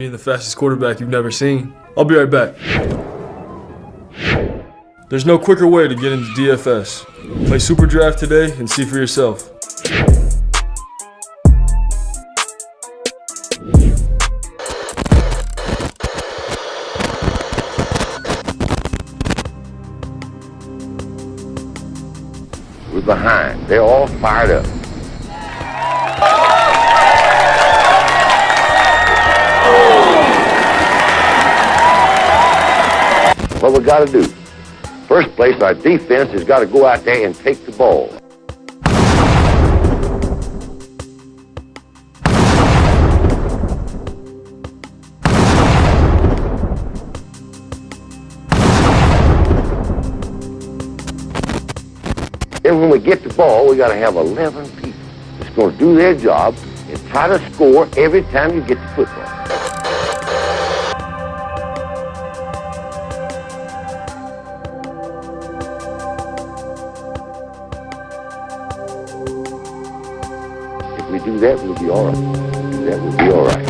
being the fastest quarterback you've never seen. I'll be right back. There's no quicker way to get into DFS. Play Super Draft today and see for yourself. We're behind. They're all fired up. What we got to do? First place, our defense has got to go out there and take the ball. Then when we get the ball, we got to have 11 people that's going to do their job and try to score every time you get the football. If we do that, we'll be all right. That will be all right.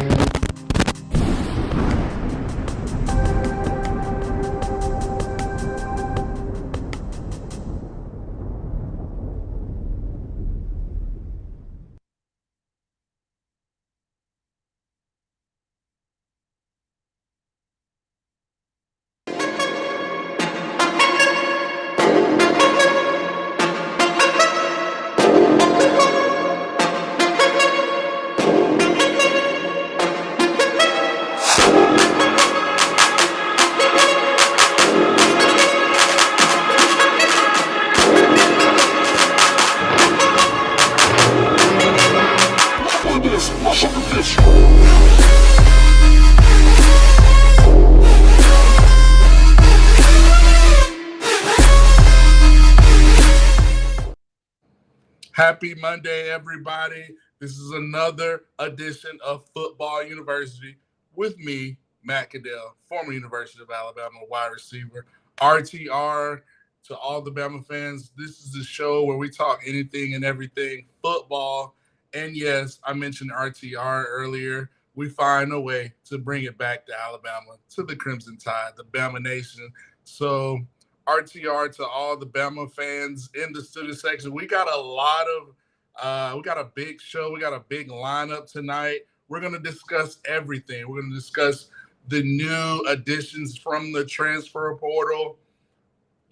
Happy Monday, everybody. This is another edition of Football University with me, Matt Caddell, former University of Alabama wide receiver. RTR to all the Bama fans. This is the show where we talk anything and everything football. And yes, I mentioned RTR earlier. We find a way to bring it back to Alabama, to the Crimson Tide, the Bama Nation. So RTR to all the Bama fans in the student section. We got we got a big show. We got a big lineup tonight. We're going to discuss everything. We're going to discuss the new additions from the transfer portal,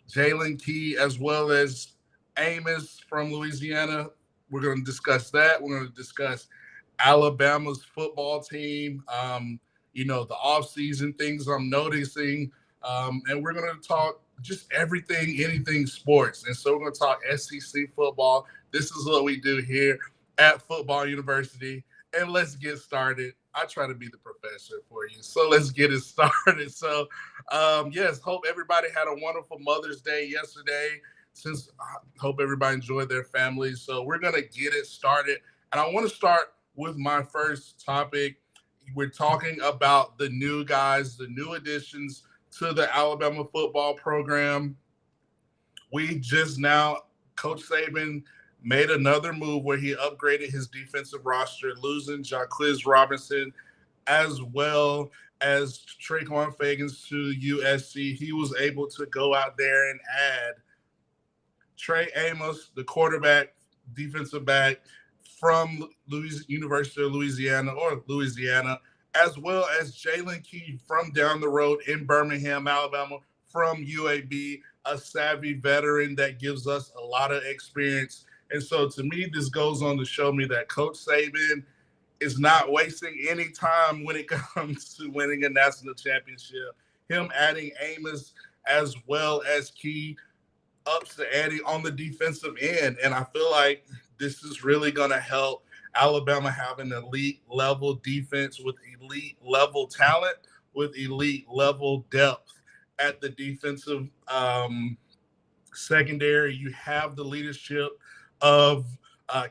Jalen Key, as well as Amos from Louisiana. We're going to discuss that. We're going to discuss Alabama's football team, the offseason things I'm noticing, and we're going to talk just everything, anything sports. And so we're going to talk SEC football. This is what we do here at Football University. And let's get started. I try to be the professor for you. So let's get it started. So, yes, hope everybody had a wonderful Mother's Day yesterday. Hope everybody enjoyed their families. So we're going to get it started. And I want to start with my first topic. We're talking about the new guys, the new additions to the Alabama football program. We just now, Coach Saban made another move where he upgraded his defensive roster, losing Jacquizz Robinson as well as Traquan Fagans to USC. He was able to go out there and add Trey Amos, the quarterback, defensive back from University of Louisiana, as well as Jalen Key from down the road in Birmingham, Alabama, from UAB, a savvy veteran that gives us a lot of experience. And so to me, this goes on to show me that Coach Saban is not wasting any time when it comes to winning a national championship. Him adding Amos as well as Key ups the ante on the defensive end. And I feel like this is really going to help Alabama have an elite level defense with elite level talent, with elite level depth at the defensive secondary. You have the leadership of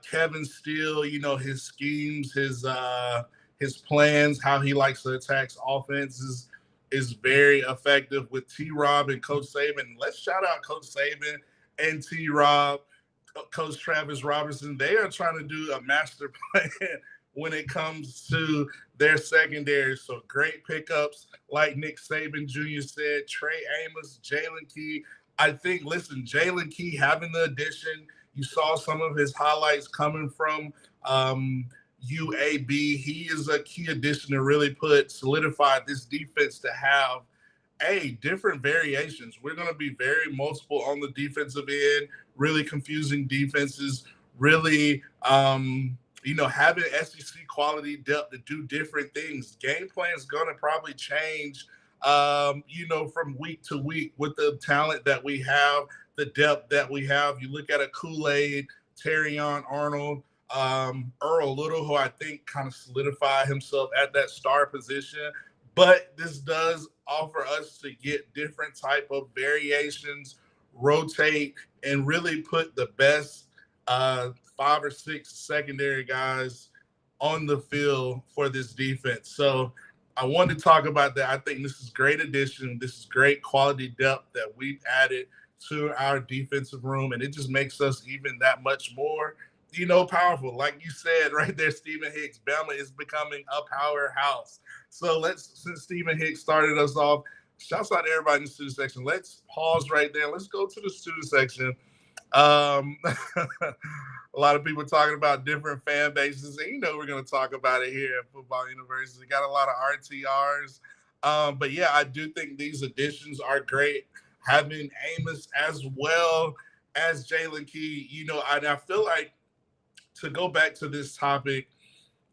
Kevin Steele, his schemes, his plans, how he likes to attack offenses is very effective with T-Rob and Coach Saban. Let's shout out Coach Saban and T-Rob, Coach Travis Robertson. They are trying to do a master plan when it comes to their secondary. So great pickups, like Nick Saban Jr. said, Trey Amos, Jalen Key. I think, listen, Jalen Key having the addition, you saw some of his highlights coming from UAB. He is a key addition to really solidify this defense to have different variations. We're going to be very multiple on the defensive end, really confusing defenses, really, having SEC quality depth to do different things. Game plan is going to probably change, from week to week with the talent that we have, the depth that we have. You look at a Kool-Aid, Terrion Arnold, Earl Little, who I think kind of solidified himself at that star position. But this does offer us to get different type of variations, rotate, and really put the best 5 or 6 secondary guys on the field for this defense. So I wanted to talk about that. I think this is great addition. This is great quality depth that we've added to our defensive room, and it just makes us even that much more, powerful. Like you said right there, Stephen Hicks, Bama is becoming a powerhouse. So since Stephen Hicks started us off, shouts out to everybody in the student section. Let's pause right there. Let's go to the student section. A lot of people talking about different fan bases, and we're going to talk about it here at Football University. Got a lot of RTRs. But yeah, I do think these additions are great. Having Amos as well as Jalen Key, and I feel like, to go back to this topic,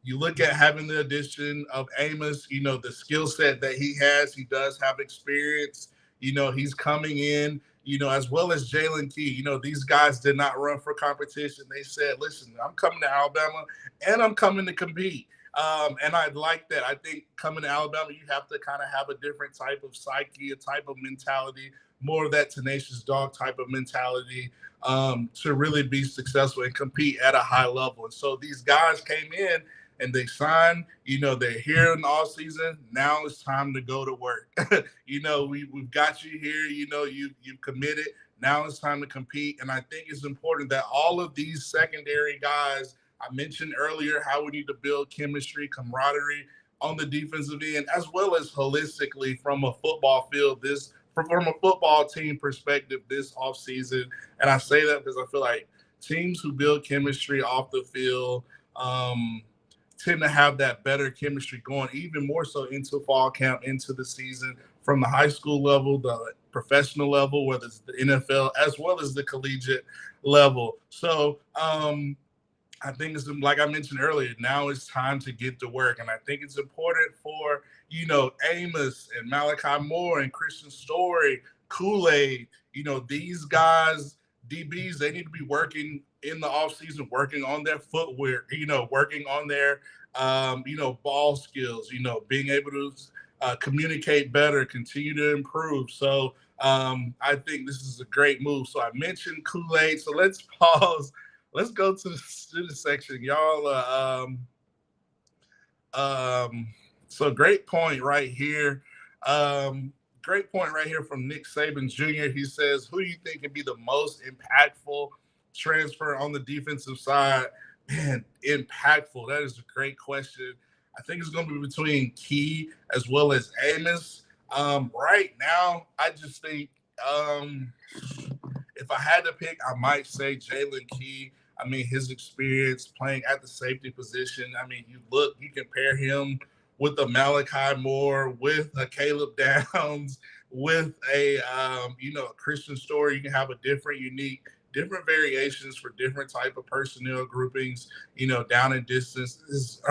you look at having the addition of Amos, the skill set that he has. He does have experience. He's coming in, as well as Jalen Key. These guys did not run for competition. They said, listen, I'm coming to Alabama and I'm coming to compete. And I like that. I think coming to Alabama, you have to kind of have a different type of psyche, a type of mentality, more of that tenacious dog type of mentality, to really be successful and compete at a high level. And so these guys came in and they signed, they're here in the off season. Now it's time to go to work. We've got you here, you've committed. Now it's time to compete. And I think it's important that all of these secondary guys, I mentioned earlier how we need to build chemistry, camaraderie on the defensive end, as well as holistically from a football field, from a football team perspective this offseason. And I say that because I feel like teams who build chemistry off the field tend to have that better chemistry going even more so into fall camp, into the season, from the high school level, the professional level, whether it's the NFL, as well as the collegiate level. So I think it's, like I mentioned earlier, now it's time to get to work. And I think it's important for, Amos and Malachi Moore and Christian Story, Kool-Aid, these guys, DBs, they need to be working in the offseason, working on their footwear, working on their, ball skills, being able to communicate better, continue to improve. So I think this is a great move. So I mentioned Kool-Aid. So let's pause. Let's go to the student section. Y'all, so great point right here. Great point right here from Nick Saban Jr. He says, who do you think can be the most impactful transfer on the defensive side? Man, impactful. That is a great question. I think it's going to be between Key as well as Amos. Right now, I just think if I had to pick, I might say Jalen Key. I mean, his experience playing at the safety position. I mean, you compare him with a Malachi Moore, with a Caleb Downs, with a Christian Story. You can have a different variations for different type of personnel groupings, down and distance,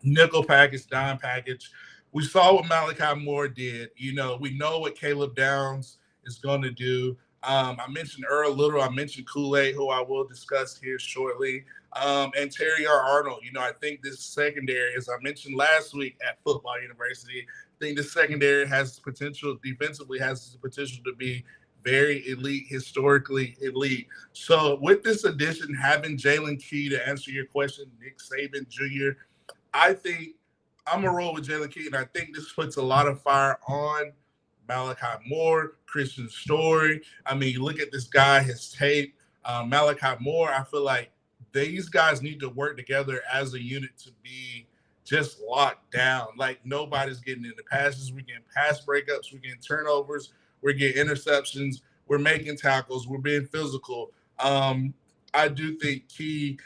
nickel package, dime package. We saw what Malachi Moore did. We know what Caleb Downs is going to do. I mentioned Earl Little. I mentioned Kool-Aid, who I will discuss here shortly, and Terry R. Arnold. I think this secondary, as I mentioned last week at Football University, I think the secondary has potential, defensively has the potential to be very elite, historically elite. So with this addition, having Jalen Key, to answer your question, Nick Saban Jr., I think I'm going to roll with Jalen Key, and I think this puts a lot of fire on Malachi Moore, Christian Story. I mean, you look at this guy, his tape. Malachi Moore, I feel like these guys need to work together as a unit to be just locked down. Like nobody's getting into passes. We're getting pass breakups. We're getting turnovers. We're getting interceptions. We're making tackles. We're being physical. I do think Key,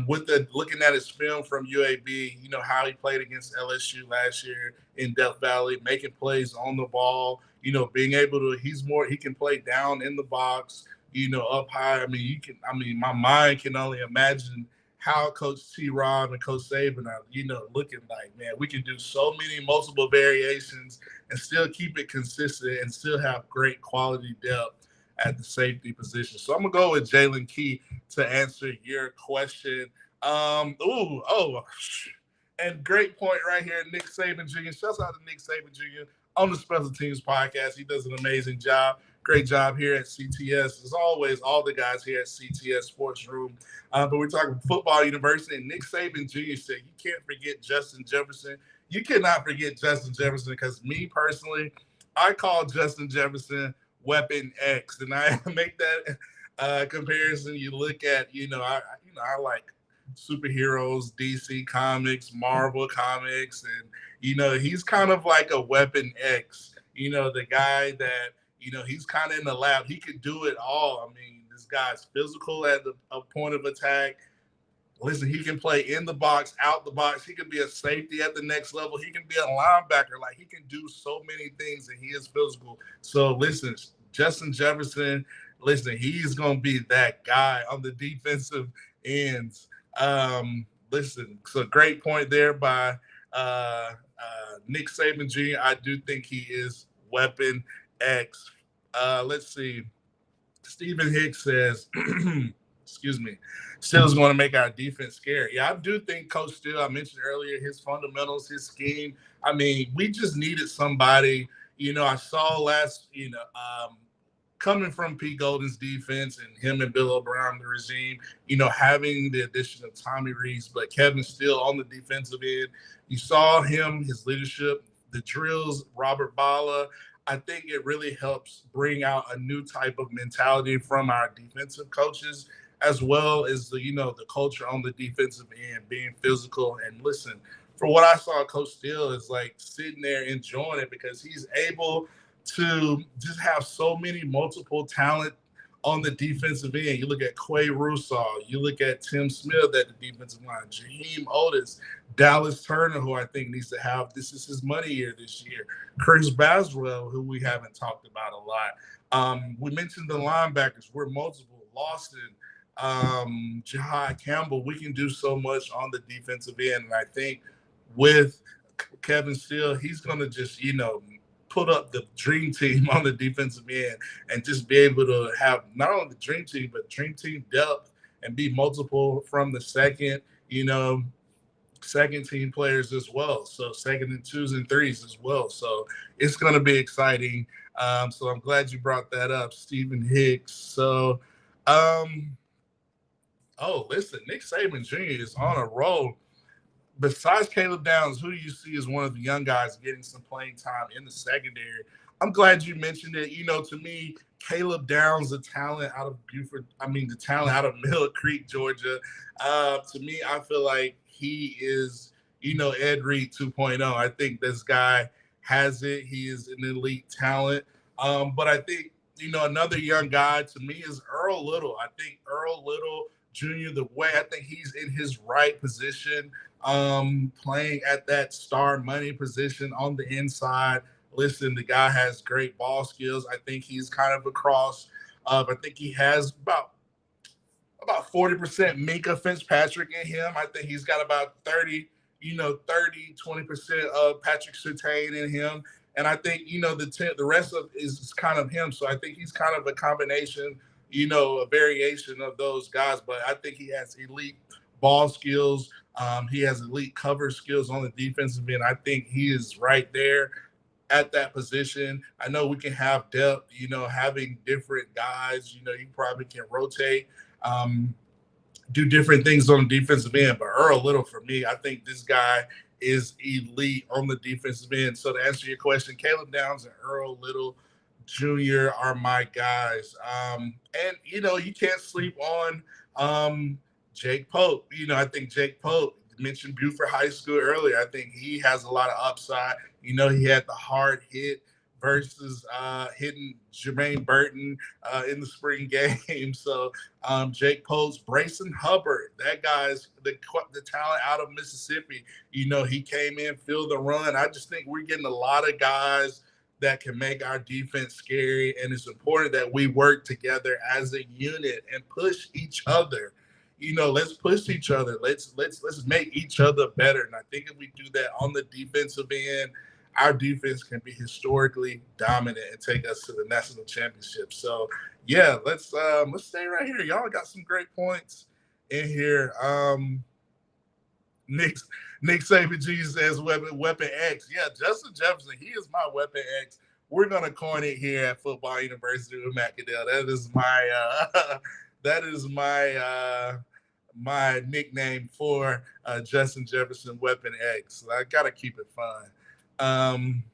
with the looking at his film from UAB, how he played against LSU last year in Death Valley, making plays on the ball, being able to, he can play down in the box, up high. My mind can only imagine how Coach T. Rob and Coach Saban are, looking like, man, we can do so many multiple variations and still keep it consistent and still have great quality depth at the safety position. So I'm gonna go with Jalen Key to answer your question. And great point right here, Nick Saban Jr. Shouts out to Nick Saban Jr. on the Special Teams podcast. He does an amazing job. Great job here at CTS. As always, all the guys here at CTS-Sports Room. But we're talking football university. And Nick Saban Jr. said, you can't forget Justin Jefferson. You cannot forget Justin Jefferson because me personally, I call Justin Jefferson Weapon X. And I make that comparison. You look at, I like superheroes, DC Comics, Marvel Comics. And, he's kind of like a Weapon X. The guy that, he's kind of in the lab. He could do it all. I mean, this guy's physical at a point of attack. Listen, he can play in the box, out the box. He can be a safety at the next level. He can be a linebacker. Like, he can do so many things, and he is physical. So, listen, Justin Jefferson, he's going to be that guy on the defensive ends. Listen, so great point there by Nick Saban Jr. I do think he is Weapon X. Let's see. Stephen Hicks says, excuse me, Steele is going to make our defense scary. Yeah, I do think Coach Steele, I mentioned earlier, his fundamentals, his scheme. I mean, we just needed somebody, I saw coming from Pete Golden's defense and him and Bill O'Brien, the regime, having the addition of Tommy Reese, but Kevin Steele on the defensive end. You saw him, his leadership, the drills, Robert Bala. I think it really helps bring out a new type of mentality from our defensive coaches, as well as the culture on the defensive end, being physical. And listen, for what I saw, Coach Steele is like sitting there enjoying it because he's able to just have so many multiple talent on the defensive end. You look at Quay Russaw, you look at Tim Smith at the defensive line, Jaheim Otis, Dallas Turner, who I think needs to have, this is his money year this year, Chris Baswell, who we haven't talked about a lot. We mentioned the linebackers. We're multiple. Lawson, Jahai Campbell, we can do so much on the defensive end. And I think with Kevin Steele, he's going to just, put up the dream team on the defensive end and just be able to have not only the dream team, but dream team depth and be multiple from the second team players as well. So second and twos and threes as well. So it's going to be exciting. So I'm glad you brought that up, Stephen Hicks. So, listen, Nick Saban Jr. is on a roll. Besides Caleb Downs, who do you see as one of the young guys getting some playing time in the secondary? I'm glad you mentioned it. To me, Caleb Downs, the talent out of the talent out of Mill Creek, Georgia. To me, I feel like he is, Ed Reed 2.0. I think this guy has it. He is an elite talent. But I think, another young guy to me is Earl Little. I think Earl Little Jr., I think he's in his right position, playing at that star money position on the inside. Listen, the guy has great ball skills. I think he's kind of a cross. I think he has about 40% Minka Fitzpatrick in him. I think he's got about 20% of Patrick Surtain in him. And I think, the rest of is kind of him. So I think he's kind of a combination, a variation of those guys. But I think he has elite ball skills. He has elite cover skills on the defensive end. I think he is right there at that position. I know we can have depth, having different guys, you probably can rotate, do different things on the defensive end. But Earl Little, for me, I think this guy is elite on the defensive end. So to answer your question, Caleb Downs and Earl Little Jr. are my guys. And, you can't sleep on Jake Pope. I think Jake Pope, mentioned Buford High School earlier. I think he has a lot of upside. He had the hard hit versus hitting Jermaine Burton in the spring game. So Jake Pope's Brayson Hubbard, that guy's the talent out of Mississippi. He came in, filled the run. I just think we're getting a lot of guys that can make our defense scary, and it's important that we work together as a unit and push each other. Let's push each other. Let's make each other better. And I think if we do that on the defensive end, our defense can be historically dominant and take us to the national championship. So yeah, let's stay right here. Y'all got some great points in here. Nick Saban G says weapon X. Yeah, Justin Jefferson, he is my weapon X. We're gonna coin it here at Football University with McAdell. That is my nickname for Justin Jefferson, Weapon X. I gotta keep it fun.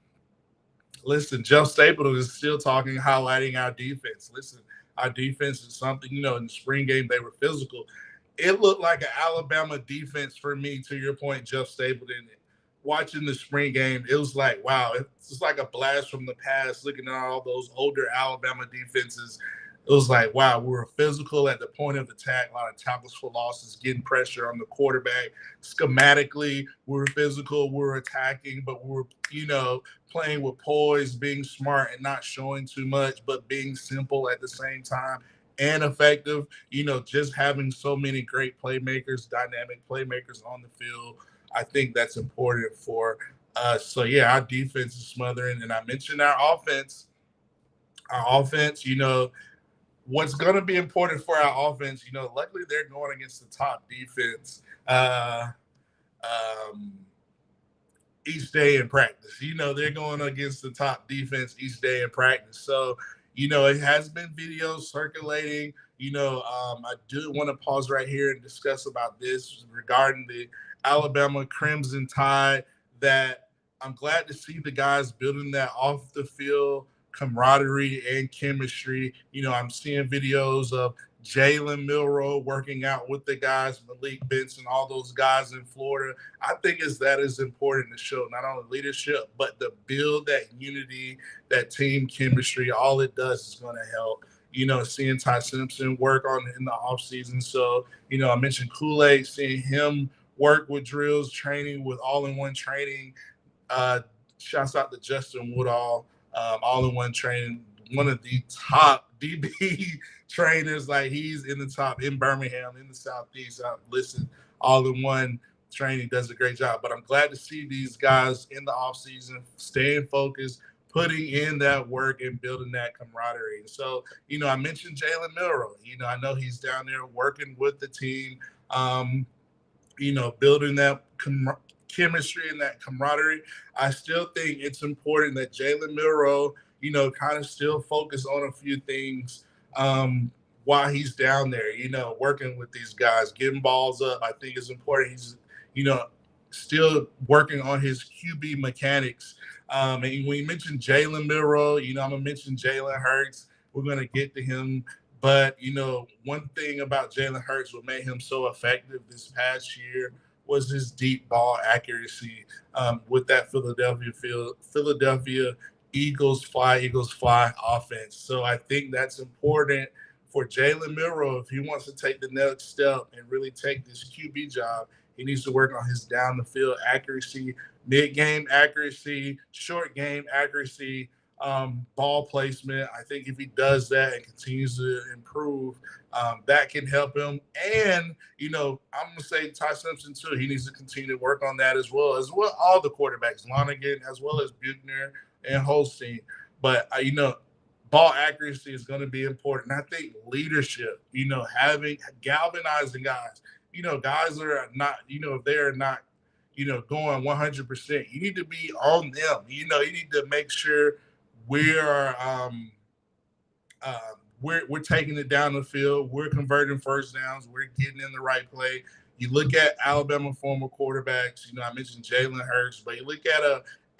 Listen, Jeff Stapleton is still highlighting our defense. Listen, our defense is something, in the spring game, they were physical. It looked like an Alabama defense for me, to your point, Jeff Stapleton. Watching the spring game, it was like, wow, it's like a blast from the past, looking at all those older Alabama defenses. It was like, wow, we were physical at the point of attack, a lot of tackles for losses, getting pressure on the quarterback. Schematically, we were physical, we were attacking, but we were, playing with poise, being smart and not showing too much, but being simple at the same time and effective. Just having so many great playmakers, dynamic playmakers on the field. I think that's important for us. So, yeah, our defense is smothering. And I mentioned our offense. Our offense, what's going to be important for our offense, luckily they're going against the top defense each day in practice. They're going against the top defense each day in practice. So, it has been videos circulating. I do want to pause right here and discuss about this regarding the Alabama Crimson Tide, that I'm glad to see the guys building that off the field camaraderie and chemistry. I'm seeing videos of Jalen Milroe working out with the guys, Malik Benson, all those guys in Florida. I think that is important to show not only leadership, but to build that unity, that team chemistry. All it does is going to help. Seeing Ty Simpson work in the offseason. So, I mentioned Kool-Aid, seeing him work with drills, training with all-in-one training. Shouts out to Justin Woodall. All-in-one training, one of the top DB trainers. Like, he's in the top in Birmingham, in the Southeast. Listen, all-in-one training does a great job. But I'm glad to see these guys in the offseason staying focused, putting in that work and building that camaraderie. So, I mentioned Jalen Milroe. I know he's down there working with the team, building that chemistry and that camaraderie. I still think it's important that Jalen Milroe, kind of still focus on a few things while he's down there, working with these guys, getting balls up. I think it's important. He's, still working on his QB mechanics. And when you mentioned Jalen Milroe, I'm going to mention Jalen Hurts. We're going to get to him. But, one thing about Jalen Hurts, what made him so effective this past year, was his deep ball accuracy with that Philadelphia Eagles fly offense. So I think that's important for Jalen Milroe. If he wants to take the next step and really take this QB job, he needs to work on his down the field accuracy, mid-game accuracy, short game accuracy, ball placement. I think if he does that and continues to improve, that can help him. And, I'm going to say Ty Simpson too. He needs to continue to work on that as well all the quarterbacks, Lonigan, as well as Buchner and Holstein. But, ball accuracy is going to be important. I think leadership, having galvanizing guys, guys are not, if they're not, going 100%, you need to be on them. You need to make sure we're taking it down the field. We're converting first downs. We're getting in the right play. You look at Alabama former quarterbacks. I mentioned Jalen Hurts, but you look at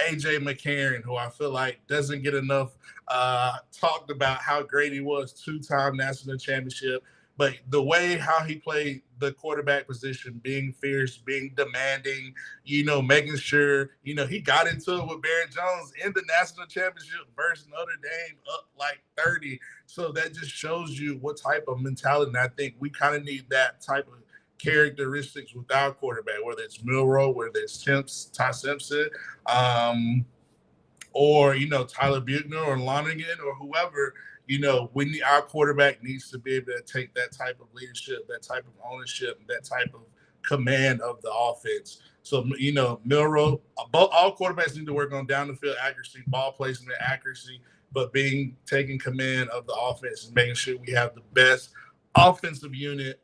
A.J. McCarron, who I feel like doesn't get enough talked about how great he was, 2-time national championship. but the way how he played the quarterback position, being fierce, being demanding, making sure, he got into it with Barrett Jones in the national championship versus Notre Dame up like 30. So that just shows you what type of mentality. And I think we kind of need that type of characteristics with our quarterback, whether it's Milroe, whether it's Ty Simpson, or Tyler Buechner or Lonergan or whoever. Our quarterback needs to be able to take that type of leadership, that type of ownership, that type of command of the offense. So Milroe, all quarterbacks need to work on down the field accuracy, ball placement accuracy, but taking command of the offense and making sure we have the best offensive unit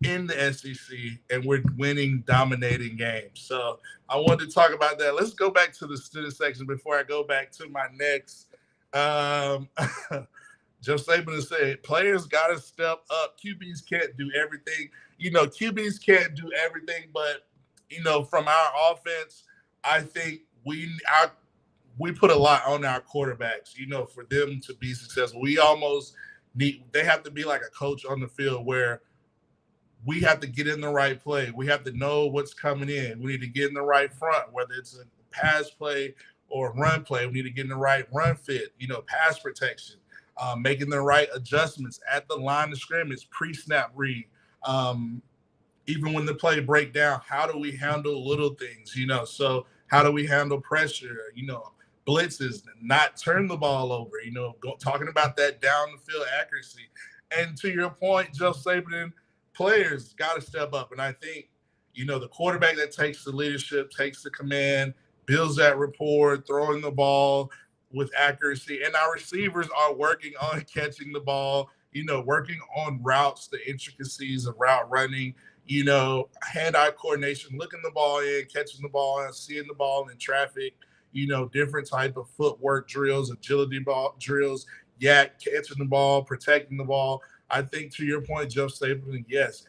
in the SEC, and we're winning, dominating games. So I wanted to talk about that. Let's go back to the student section before I go back to my next. Just able to say, players got to step up. QBs can't do everything. QBs can't do everything, but from our offense, I think we put a lot on our quarterbacks. For them to be successful, they have to be like a coach on the field where we have to get in the right play. We have to know what's coming in. We need to get in the right front, whether it's a pass play or run play. We need to get in the right run fit, pass protection, making the right adjustments at the line of scrimmage, pre-snap read. Even when the play break down, how do we handle little things, So how do we handle pressure, blitzes, not turn the ball over, talking about that down the field accuracy. And to your point, Joe Saban, players got to step up. And I think, the quarterback that takes the leadership, takes the command, builds that rapport, throwing the ball with accuracy. And our receivers are working on catching the ball, working on routes, the intricacies of route running, hand-eye coordination, looking the ball in, catching the ball and seeing the ball in traffic, different type of footwork drills, agility ball drills, catching the ball, protecting the ball. I think to your point, Jeff Stapleton, yes,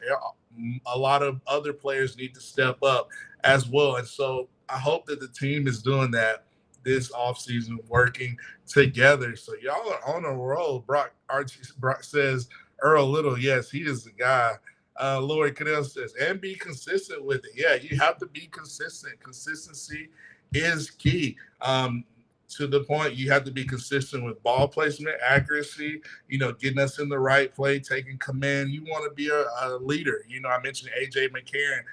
a lot of other players need to step up as well. And so I hope that the team is doing that this offseason, working together. So y'all are on a roll. Brock says, Earl Little, yes, he is the guy. Lori Cadell says, and be consistent with it. Yeah, you have to be consistent. Consistency is key. To the point, you have to be consistent with ball placement, accuracy, getting us in the right play, taking command. You want to be a leader. I mentioned A.J. McCarron.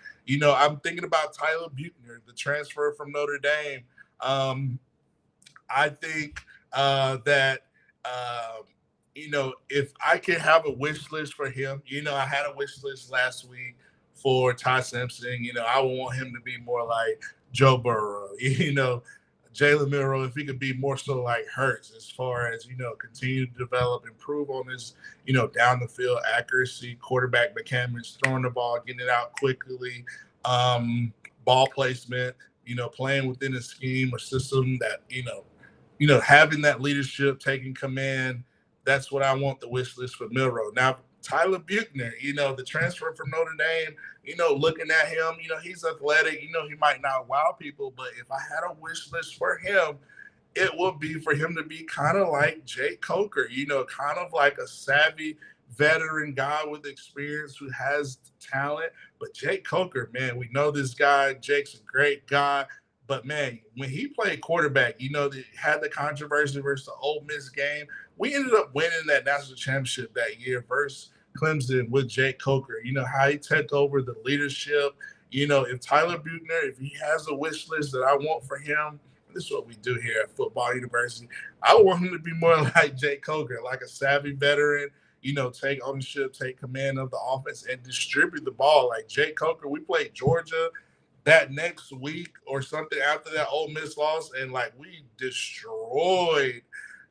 I'm thinking about Tyler Buechner, the transfer from Notre Dame. I think that, if I could have a wish list for him, I had a wish list last week for Ty Simpson. I would want him to be more like Joe Burrow, Jalen Milroe, if he could be more so like Hurts as far as, continue to develop, improve on his, down the field accuracy, quarterback mechanics, throwing the ball, getting it out quickly, ball placement, playing within a scheme or system that, having that leadership, taking command. That's what I want the wish list for Milroe. Now, Tyler Buechner, the transfer from Notre Dame, looking at him, he's athletic, he might not wow people, but if I had a wish list for him, it would be for him to be kind of like Jake Coker, kind of like a savvy veteran guy with experience who has talent. But Jake Coker, man, we know this guy. Jake's a great guy. But, man, when he played quarterback, they had the controversy versus the Ole Miss game. We ended up winning that national championship that year versus Clemson with Jake Coker. How he took over the leadership. If Tyler Buechner, if he has a wish list that I want for him, this is what we do here at Football University. I want him to be more like Jake Coker, like a savvy veteran, take ownership, take command of the offense, and distribute the ball. Like Jake Coker, we played Georgia that next week or something after that Ole Miss loss, and we destroyed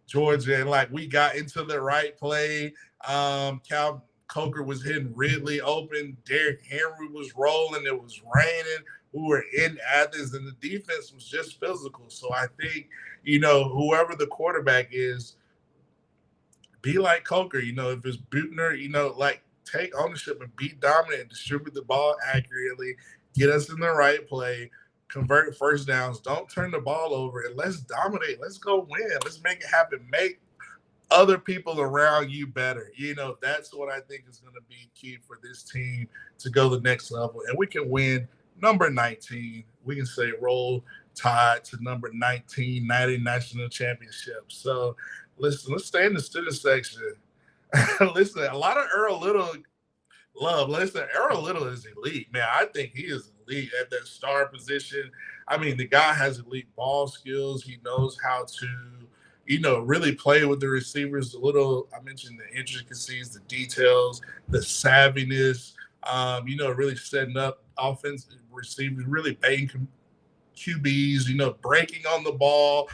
Georgia, and we got into the right play. Cal Coker was hitting Ridley open. Derrick Henry was rolling. It was raining. We were in Athens, and the defense was just physical. So I think, whoever the quarterback is, be like Coker. If it's Buechner, take ownership and be dominant and distribute the ball accurately, get us in the right play, convert first downs, don't turn the ball over, and let's dominate. Let's go win. Let's make it happen. other people around you better. That's what I think is going to be key for this team to go the next level. And we can win number 19. We can say roll tide to number 19, 90 national championship. So listen, let's stay in the student section. Listen, a lot of Earl Little love. Listen, Earl Little is elite, man. I think he is elite at that star position. I mean, the guy has elite ball skills. He knows how to, really play with the receivers. I mentioned the intricacies, the details, the savviness, really setting up offensive receivers, really baiting QBs, breaking on the ball,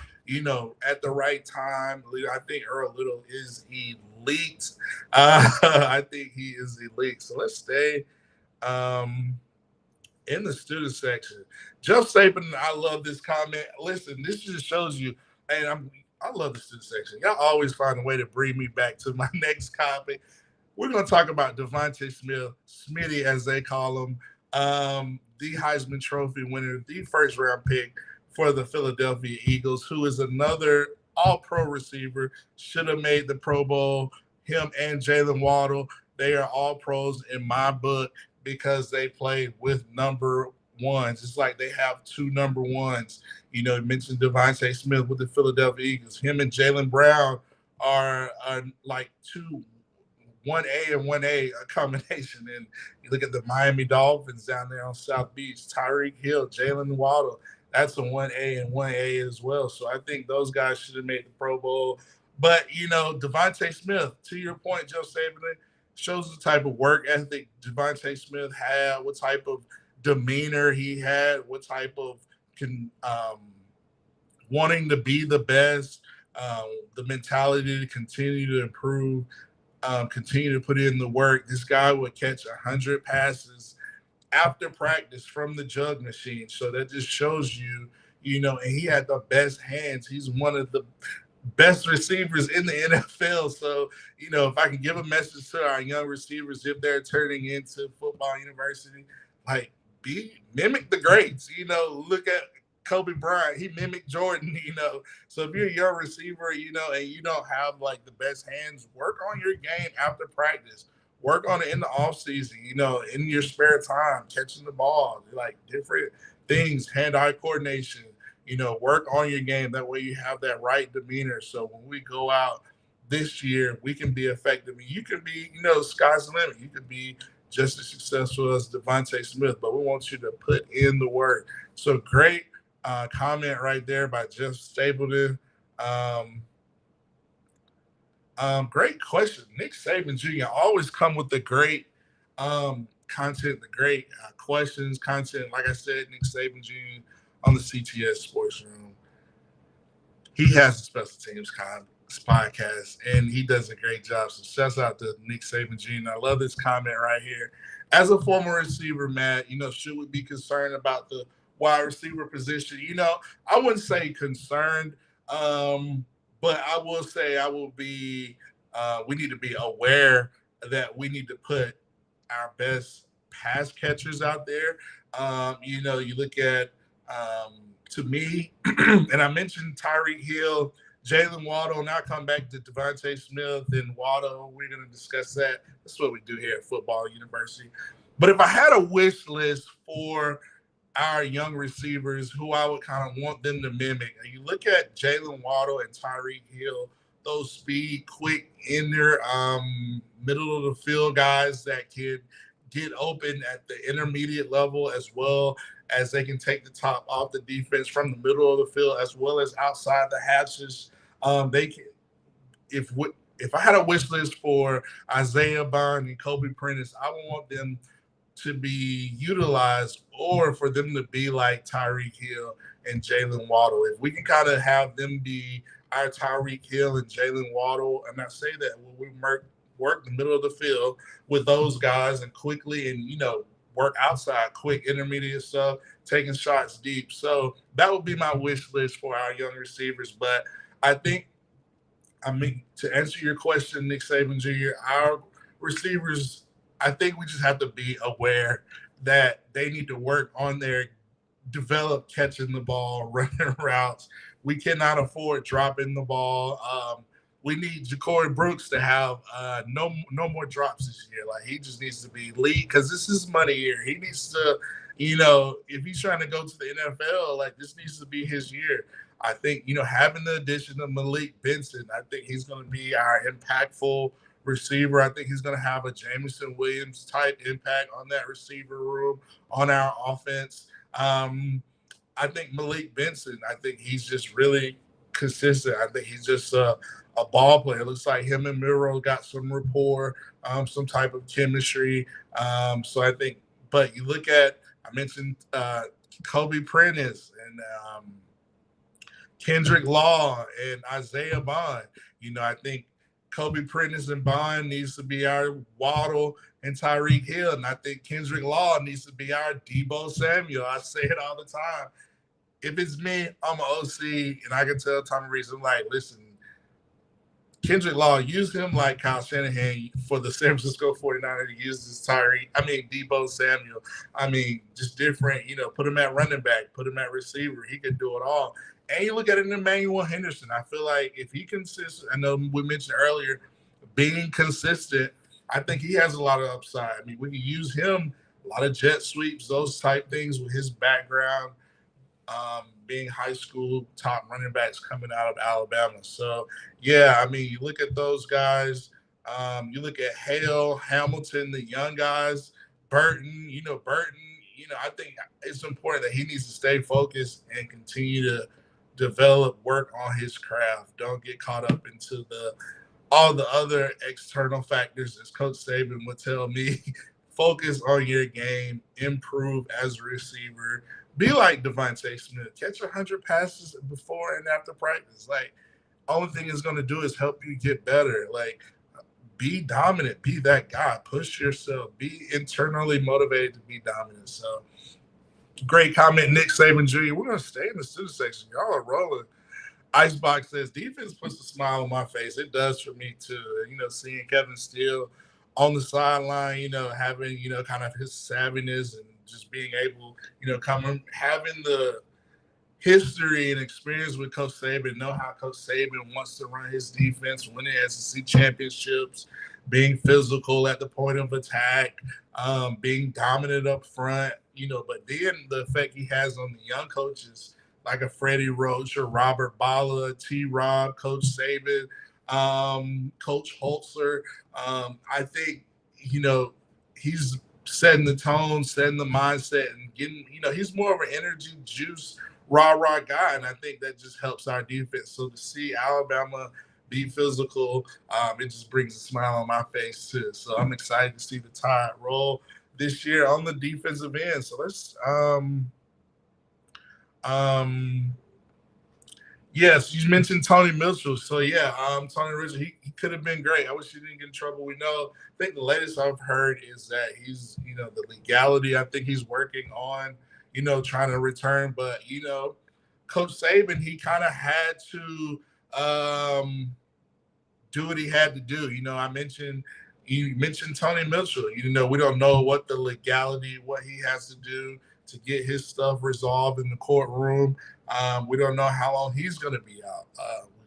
at the right time. I think Earl Little is elite. I think he is elite. So let's stay in the student section. Jeff Saban, I love this comment. Listen, this just shows you, and I love the student section. Y'all always find a way to bring me back to my next topic. We're going to talk about Devontae Smith, Smitty as they call him, the Heisman Trophy winner, the first-round pick for the Philadelphia Eagles, who is another all-pro receiver, should have made the Pro Bowl. Him and Jalen Waddle, they are all pros in my book because they play with number ones. It's like they have two number ones. You mentioned Devontae Smith with the Philadelphia Eagles. Him and Jalen Brown are like two 1A and 1A combination. And you look at the Miami Dolphins down there on South Beach, Tyreek Hill, Jalen Waddle, that's a 1A and 1A as well. So I think those guys should have made the Pro Bowl. But, Devontae Smith, to your point, Joe Saban, shows the type of work ethic Devontae Smith had, what type of demeanor he had, what type of wanting to be the best, the mentality to continue to improve, continue to put in the work. This guy would catch 100 passes after practice from the jug machine. So that just shows you, and he had the best hands. He's one of the best receivers in the NFL. So, if I can give a message to our young receivers, if they're turning into football university, like mimic the greats, look at Kobe Bryant, he mimicked Jordan, So if you're a young receiver, and you don't have like the best hands, work on your game after practice. Work on it in the off season, in your spare time, catching the ball, like different things, hand-eye coordination, work on your game. That way you have that right demeanor. So when we go out this year, we can be effective. You can be, sky's the limit. You could be just as successful as Devontae Smith, but we want you to put in the work. So great comment right there by Jeff Stapleton. Great question. Nick Saban Jr. always come with the great content, the great questions, content. Like I said, Nick Saban Jr. on the CTS-Sports Room. He has a special teams podcast, and he does a great job. So shouts out to Nick Saban Jr. I love this comment right here. As a former receiver, Matt, should we be concerned about the wide receiver position? I wouldn't say concerned, but I will say we need to be aware that we need to put our best pass catchers out there. You look at, to me, and I mentioned Tyreek Hill, Jalen Waddle, and I'll come back to Devontae Smith and Waddle. We're going to discuss that. That's what we do here at Football University. But if I had a wish list for our young receivers who I would kind of want them to mimic, you look at Jalen Waddle and Tyreek Hill, those speed, quick, in their middle of the field guys that can get open at the intermediate level, as well as they can take the top off the defense from the middle of the field, as well as outside the hatches. They can, if I had a wish list for Isaiah Bond and Kobe Prentice, I would want them to be utilized, or for them to be like Tyreek Hill and Jalen Waddle. If we can kind of have them be our Tyreek Hill and Jalen Waddle, and I say that when we work the middle of the field with those guys and quickly and, work outside, quick, intermediate stuff, taking shots deep. So that would be my wish list for our young receivers. But I think, to answer your question, Nick Saban Jr., our receivers, I think we just have to be aware that they need to work on their develop catching the ball, running routes. We cannot afford dropping the ball. we need Ja'Cory Brooks to have no more drops this year. Like he just needs to be lead because this is money year. He needs to, if he's trying to go to the NFL, like this needs to be his year. I think having the addition of Malik Benson, I think he's going to be our impactful receiver. I think he's going to have a Jameson Williams type impact on that receiver room, on our offense. I think Malik Benson, I think he's just really consistent. I think he's just a ball player. It looks like him and Miro got some rapport, some type of chemistry. So I think, but you look at, I mentioned Kobe Prentice and Kendrick Law and Isaiah Bond. I think Kobe Prentice and Bond needs to be our Waddle and Tyreek Hill. And I think Kendrick Law needs to be our Debo Samuel. I say it all the time. If it's me, I'm an OC, and I can tell Tommy Reese, I'm like, listen, Kendrick Law, use him like Kyle Shanahan for the San Francisco 49ers. He uses Debo Samuel. Just different, put him at running back, put him at receiver. He could do it all. And you look at it in Emmanuel Henderson. I feel like if he consistent, I know we mentioned earlier, being consistent, I think he has a lot of upside. We can use him, a lot of jet sweeps, those type things with his background. Being high school top running backs coming out of Alabama. So, yeah, you look at those guys. You look at Hale, Hamilton, the young guys, Burton. I think it's important that he needs to stay focused and continue to develop, work on his craft. Don't get caught up into all the other external factors, as Coach Saban would tell me. Focus on your game, improve as a receiver. Be like Devontae Smith. Catch 100 passes before and after practice. Like, only thing it's going to do is help you get better. Like, be dominant. Be that guy. Push yourself. Be internally motivated to be dominant. So, great comment, Nick Saban Jr. We're going to stay in the student section. Y'all are rolling. Icebox says, defense puts a smile on my face. It does for me, too. Seeing Kevin Steele on the sideline, having, kind of his savviness and just being able, having the history and experience with Coach Saban, know how Coach Saban wants to run his defense, winning SEC championships, being physical at the point of attack, being dominant up front, but then the effect he has on the young coaches like a Freddie Roach or Robert Bala, T-Rob, Coach Saban, Coach Holzer. I think, he's setting the tone, setting the mindset, and getting, he's more of an energy juice, rah-rah guy, and I think that just helps our defense. So to see Alabama be physical, it just brings a smile on my face too. So I'm excited to see the Tide roll this year on the defensive end. So let's yes, you mentioned Tony Mitchell. So yeah, Tony Mitchell, he could have been great. I wish he didn't get in trouble. We know, I think the latest I've heard is that he's, the legality, I think he's working on, trying to return. But, Coach Saban, he kind of had to do what he had to do. You mentioned Tony Mitchell. We don't know what the legality, what he has to do to get his stuff resolved in the courtroom. We don't know how long he's going to be out.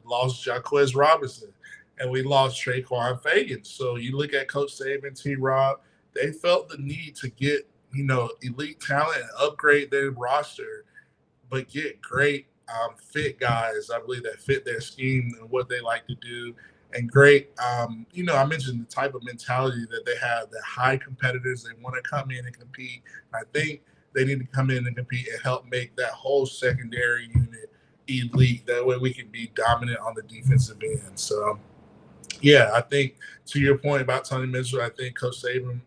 We lost Jaquez Robinson, and we lost Traquan Fagan. So you look at Coach Saban, T-Rob, they felt the need to get, elite talent and upgrade their roster, but get great fit guys, I believe, that fit their scheme and what they like to do. And great, I mentioned the type of mentality that they have, that high competitors, they want to come in and compete. I think they need to come in and compete and help make that whole secondary unit elite. That way we can be dominant on the defensive end. So, yeah, I think to your point about Tony Mitchell, I think Coach Saban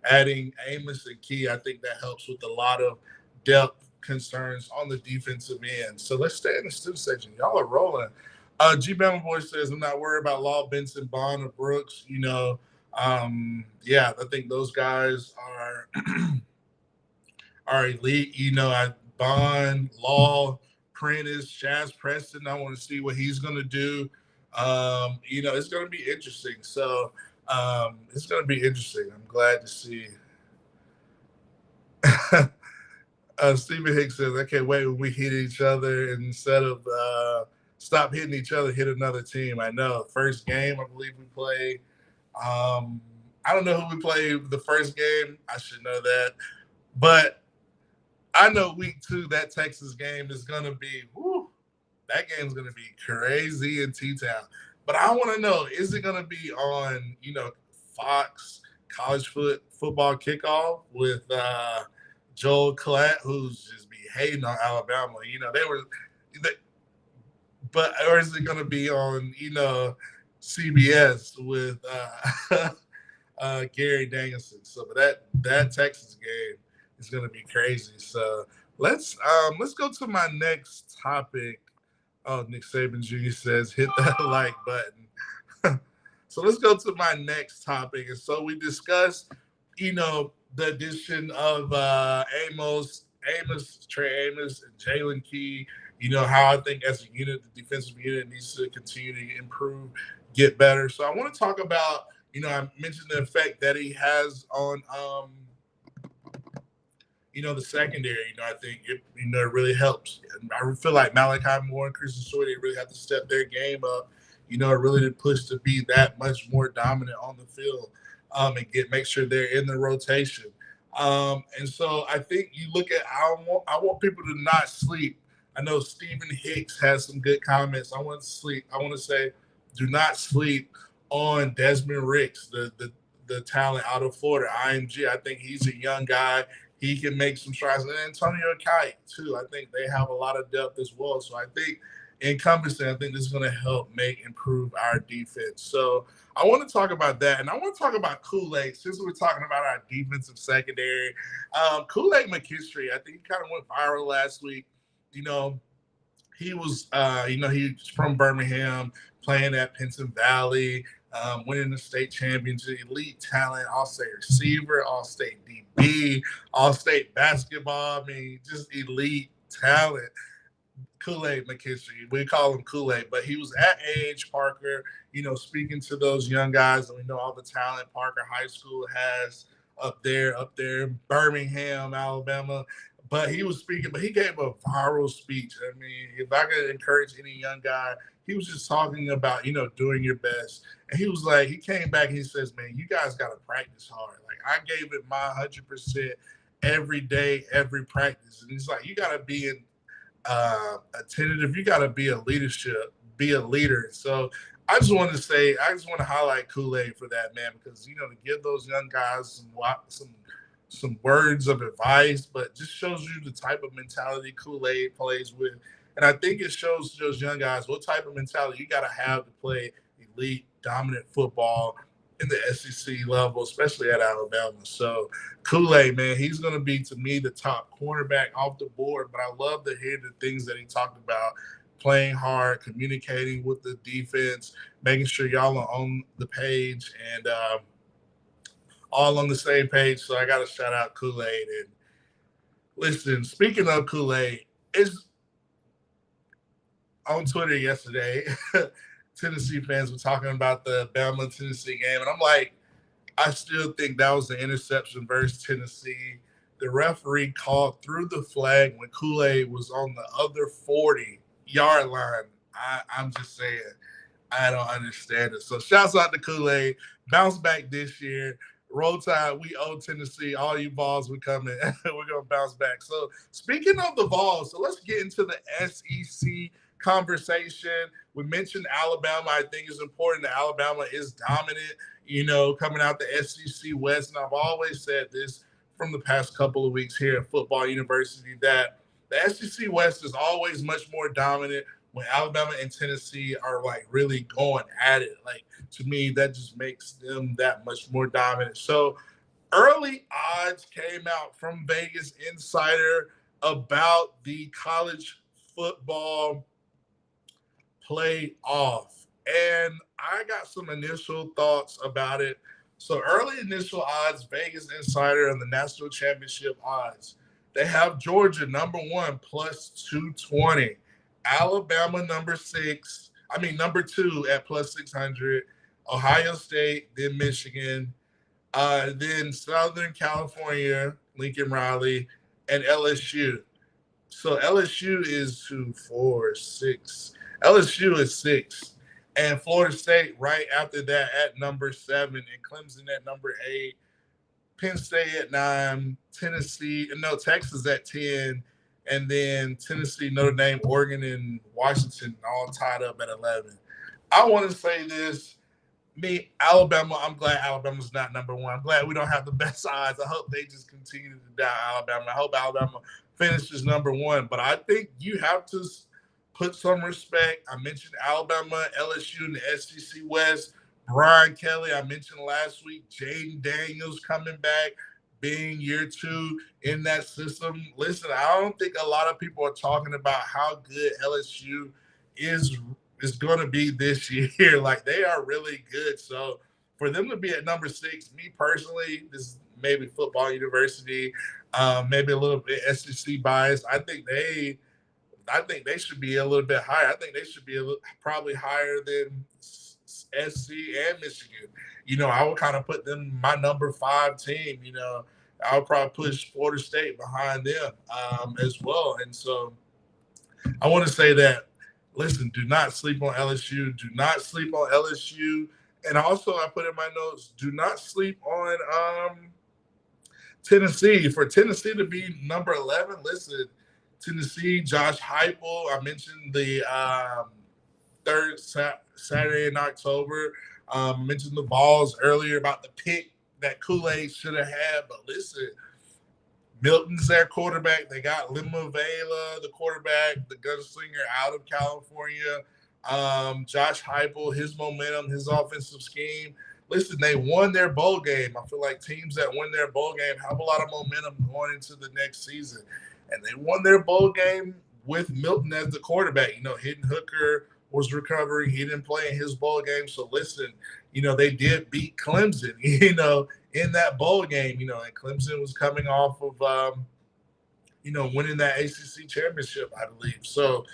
adding Amos and Key, I think that helps with a lot of depth concerns on the defensive end. So let's stay in the student section. Y'all are rolling. G Bama Boy says, I'm not worried about Law, Benson, Bond, or Brooks. Yeah, I think those guys are elite. Bond, Law, Prentice, Shaz Preston. I want to see what he's going to do. It's going to be interesting. So it's going to be interesting. I'm glad to see. Stephen Hicks says, I can't wait when we hit each other instead of stop hitting each other, hit another team. I know. First game, I believe we played. I don't know who we played the first game. I should know that. But I know week 2, that Texas game is going to be, that game's going to be crazy in T-Town. But I want to know, is it going to be on, Fox college football kickoff with Joel Klatt, who's just be hating on Alabama? Or is it going to be on, CBS with Gary Danielson? So that Texas game is going to be crazy. So let's go to my next topic. Oh, Nick Saban Jr. says hit that like button. So let's go to my next topic. And so we discussed, the addition of Trey Amos, and Jalen Key. How I think as a unit, the defensive unit needs to continue to improve, get better. So I want to talk about, I mentioned the effect that he has on, the secondary. I think it really helps. I feel like Malachi Moore and Christian Stewart, they really have to step their game up, really to push to be that much more dominant on the field, and make sure they're in the rotation. And so I think you look at, I want people to not sleep. I know Stephen Hicks has some good comments. I want to say, do not sleep on Desmond Ricks, the talent out of Florida, IMG. I think he's a young guy. He can make some strides. And Antonio Kite, too. I think they have a lot of depth as well. So I think encompassing, I think this is going to help improve our defense. So I want to talk about that. And I want to talk about Kool-Aid, since we're talking about our defensive secondary. Kool-Aid McKinstry, I think he kind of went viral last week. He was, he's from Birmingham, playing at Penson Valley, winning the state championship, elite talent, all-state receiver, all-state DB, all-state basketball. I mean, just elite talent. Kool-Aid McKinstry, we call him Kool-Aid, but he was at A.H. Parker, speaking to those young guys, and we know all the talent Parker High School has up there in Birmingham, Alabama. But he was speaking, but he gave a viral speech. I mean, if I could encourage any young guy, he was just talking about, doing your best. And he was like, he came back and he says, man, you guys got to practice hard. Like, I gave it my 100% every day, every practice. And he's like, you got to be attentive. You got to be a leader. So I just want to highlight Kool-Aid for that, man, because, to give those young guys some words of advice, but just shows you the type of mentality Kool-Aid plays with. And I think it shows those young guys what type of mentality you got to have to play elite, dominant football in the SEC level, especially at Alabama. So Kool-Aid, man, he's going to be, to me, the top cornerback off the board. But I love to hear the things that he talked about, playing hard, communicating with the defense, making sure y'all are on the page, and all on the same page. So I got to shout out Kool-Aid. And listen, speaking of Kool-Aid, it's on Twitter yesterday, Tennessee fans were talking about the Bama-Tennessee game. And I'm like, I still think that was the interception versus Tennessee. The referee called through the flag when Kool-Aid was on the other 40-yard line. I'm just saying, I don't understand it. So shouts out to Kool-Aid. Bounce back this year. Roll Tide, we owe Tennessee. All you balls, we're coming. We're going to bounce back. So speaking of the balls, so let's get into the SEC conversation. We mentioned Alabama. I think it's important that Alabama is dominant, coming out the SEC West. And I've always said this from the past couple of weeks here at Football University, that the SEC West is always much more dominant when Alabama and Tennessee are like really going at it. Like, to me, that just makes them that much more dominant. So early odds came out from Vegas Insider about the college football playoff. And I got some initial thoughts about it. So early initial odds, Vegas Insider and the national championship odds. They have Georgia number 1 plus 220. Alabama number 2 at plus 600. Ohio State, then Michigan, then Southern California, Lincoln Riley, and LSU. So LSU is 2, 4, 6. LSU is 6, and Florida State right after that at number 7, and Clemson at number 8, Penn State at 9, Texas at 10, and then Tennessee, Notre Dame, Oregon, and Washington all tied up at 11. I want to say this. Alabama, I'm glad Alabama's not number 1. I'm glad we don't have the best odds. I hope they just continue to doubt Alabama. I hope Alabama finishes number 1. But I think you have to put some respect. I mentioned Alabama, LSU, and the SEC West. Brian Kelly, I mentioned last week. Jaden Daniels coming back, being year 2 in that system. Listen, I don't think a lot of people are talking about how good LSU is going to be this year. Like, they are really good. So for them to be at number 6, me personally, this is maybe Football University, maybe a little bit SEC bias. I think they should be a little bit higher. I think they should be probably higher than SC and Michigan. I would kind of put them my number 5 team. I would probably push Florida State behind them as well. And so I want to say that, listen, do not sleep on LSU. Do not sleep on LSU. And also, I put in my notes, do not sleep on Tennessee. For Tennessee to be number 11, listen, Tennessee, Josh Heupel. I mentioned the third Saturday in October. Mentioned the Vols earlier about the pick that Kool-Aid should have had. But listen, Milton's their quarterback. They got Limavela, the quarterback, the gunslinger out of California. Josh Heupel, his momentum, his offensive scheme. Listen, they won their bowl game. I feel like teams that win their bowl game have a lot of momentum going into the next season. And they won their bowl game with Milton as the quarterback. Hidden Hooker was recovering. He didn't play in his bowl game. So listen, they did beat Clemson, in that bowl game, and Clemson was coming off of, winning that ACC championship, I believe. So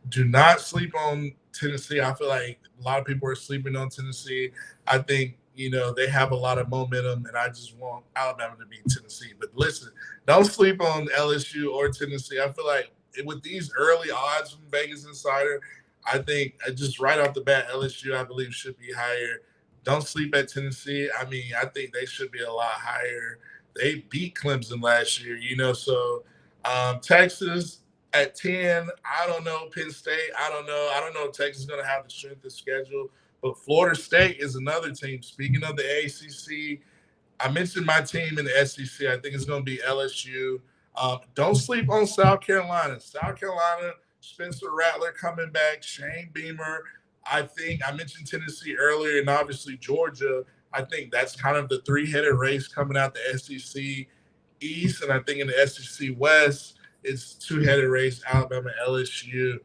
do not sleep on Tennessee. I feel like a lot of people are sleeping on Tennessee. I think, they have a lot of momentum, and I just want Alabama to beat Tennessee. But listen, don't sleep on LSU or Tennessee. I feel like with these early odds from Vegas Insider, I think just right off the bat, LSU, I believe, should be higher. Don't sleep at Tennessee. I mean, I think they should be a lot higher. They beat Clemson last year, so Texas at 10, I don't know. Penn State, I don't know. I don't know if Texas is going to have the strength of schedule. But Florida State is another team. Speaking of the ACC, I mentioned my team in the SEC. I think it's going to be LSU. Don't sleep on South Carolina. South Carolina, Spencer Rattler coming back, Shane Beamer. I think I mentioned Tennessee earlier, and obviously Georgia. I think that's kind of the 3-headed race coming out the SEC East. And I think in the SEC West, it's 2-headed race, Alabama, LSU.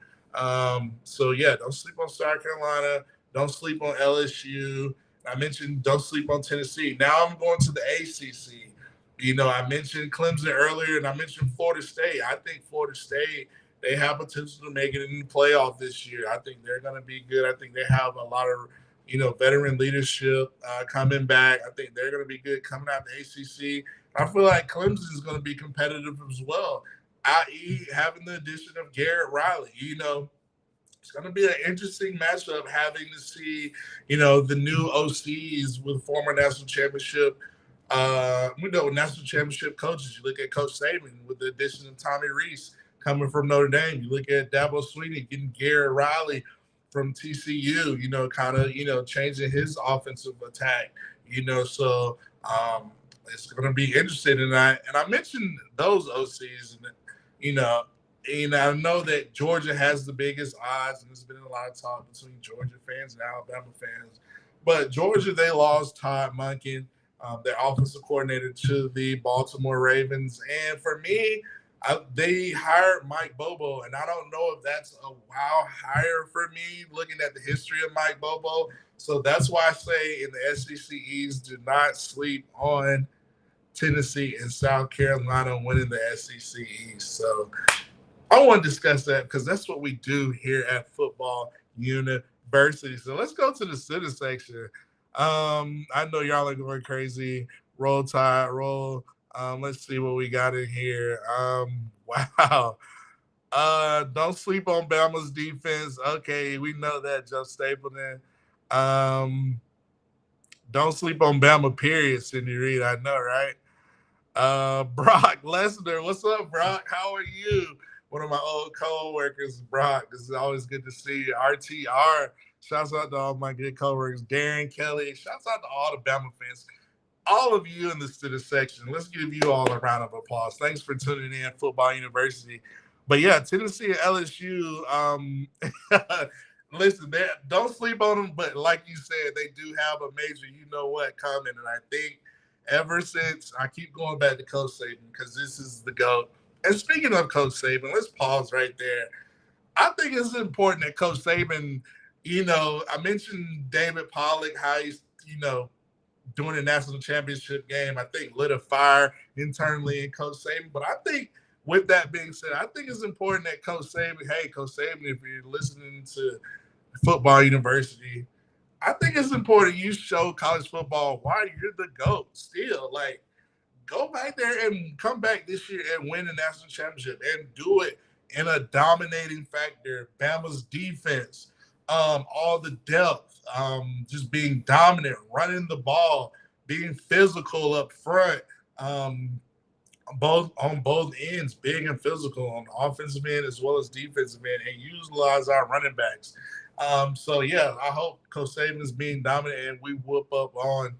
So, yeah, don't sleep on South Carolina. Don't sleep on LSU. I mentioned don't sleep on Tennessee. Now I'm going to the ACC. I mentioned Clemson earlier, and I mentioned Florida State. I think Florida State, they have potential to make it in the playoff this year. I think they're going to be good. I think they have a lot of, veteran leadership coming back. I think they're going to be good coming out the ACC. I feel like Clemson is going to be competitive as well, i.e. having the addition of Garrett Riley. It's going to be an interesting matchup having to see, the new OCs with former national championship national championship coaches. You look at Coach Saban with the addition of Tommy Rees coming from Notre Dame. You look at Dabo Swinney getting Garrett Riley from TCU, changing his offensive attack, so it's going to be interesting. And I mentioned those OCs, and I know that Georgia has the biggest odds, and there's been a lot of talk between Georgia fans and Alabama fans. But Georgia, they lost Todd Monken, their offensive coordinator, to the Baltimore Ravens. And for me, they hired Mike Bobo, and I don't know if that's a wow hire for me, looking at the history of Mike Bobo. So that's why I say in the SEC East, do not sleep on Tennessee and South Carolina winning the SEC East. So I want to discuss that because that's what we do here at Football University. So let's go to the center section. I know y'all are going crazy. Roll Tide, roll. Let's see what we got in here. Wow. Don't sleep on Bama's defense. Okay, we know that, Joe Stapleton. Um, don't sleep on Bama, period, Cindy Reed. I know, right? Brock Lesnar. What's up, Brock? How are you? One of my old co-workers, Brock. This is always good to see you. RTR. Shouts out to all my good co-workers. Darren Kelly. Shouts out to all the Bama fans. All of you in the student section. Let's give you all a round of applause. Thanks for tuning in, Football University. But yeah, Tennessee and LSU. Listen, don't sleep on them. But like you said, they do have a major, you know what, coming. And I think ever since I keep going back to Coach Saban because this is the GOAT. And speaking of Coach Saban, let's pause right there. I think it's important that Coach Saban, I mentioned David Pollack, how he's, doing the national championship game, I think lit a fire internally in Coach Saban. But I think with that being said, I think it's important that Coach Saban, if you're listening to Football University, I think it's important you show college football why you're the GOAT still. Like, go back there and come back this year and win the national championship and do it in a dominating factor. Bama's defense, all the depth, just being dominant, running the ball, being physical up front, both on both ends, big and physical on the offensive end as well as defensive end, and utilize our running backs. So yeah, I hope Coach Saban is being dominant and we whoop up on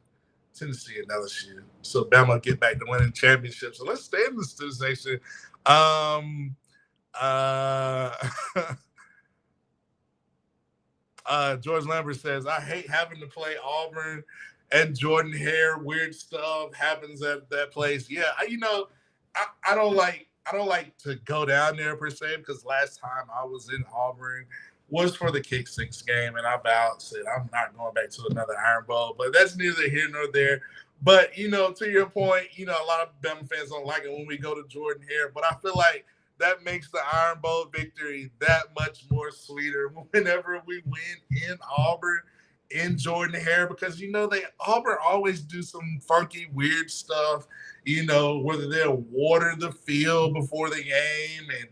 Tennessee and LSU. So Bama get back to winning championships. So let's stay in the student section. George Lambert says, I hate having to play Auburn and Jordan Hare. Weird stuff happens at that place. Yeah, I don't like to go down there per se because last time I was in Auburn was for the Kick Six game, and I said I'm not going back to another Iron Bowl. But that's neither here nor there. But to your point, a lot of Bama fans don't like it when we go to Jordan Hare. But I feel like that makes the Iron Bowl victory that much more sweeter whenever we win in Auburn, in Jordan Hare, because Auburn always do some funky, weird stuff. Whether they'll water the field before the game and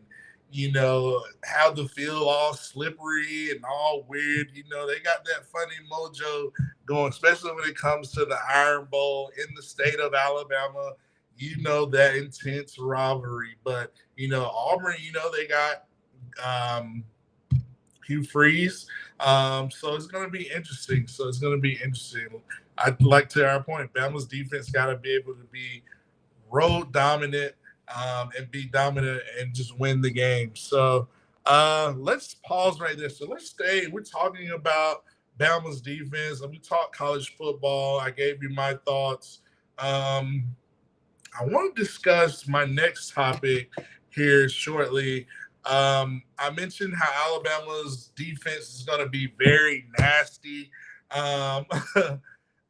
have the field all slippery and all weird. They got that funny mojo going, especially when it comes to the Iron Bowl in the state of Alabama. That intense rivalry. But, Auburn, they got Hugh Freeze. So it's going to be interesting. I'd like to our point, Bama's defense got to be able to be road dominant, and be dominant and just win the game. So let's pause right there. So let's stay. We're talking about Bama's defense, and we talk college football. I gave you my thoughts. I want to discuss my next topic here shortly. I mentioned how Alabama's defense is going to be very nasty.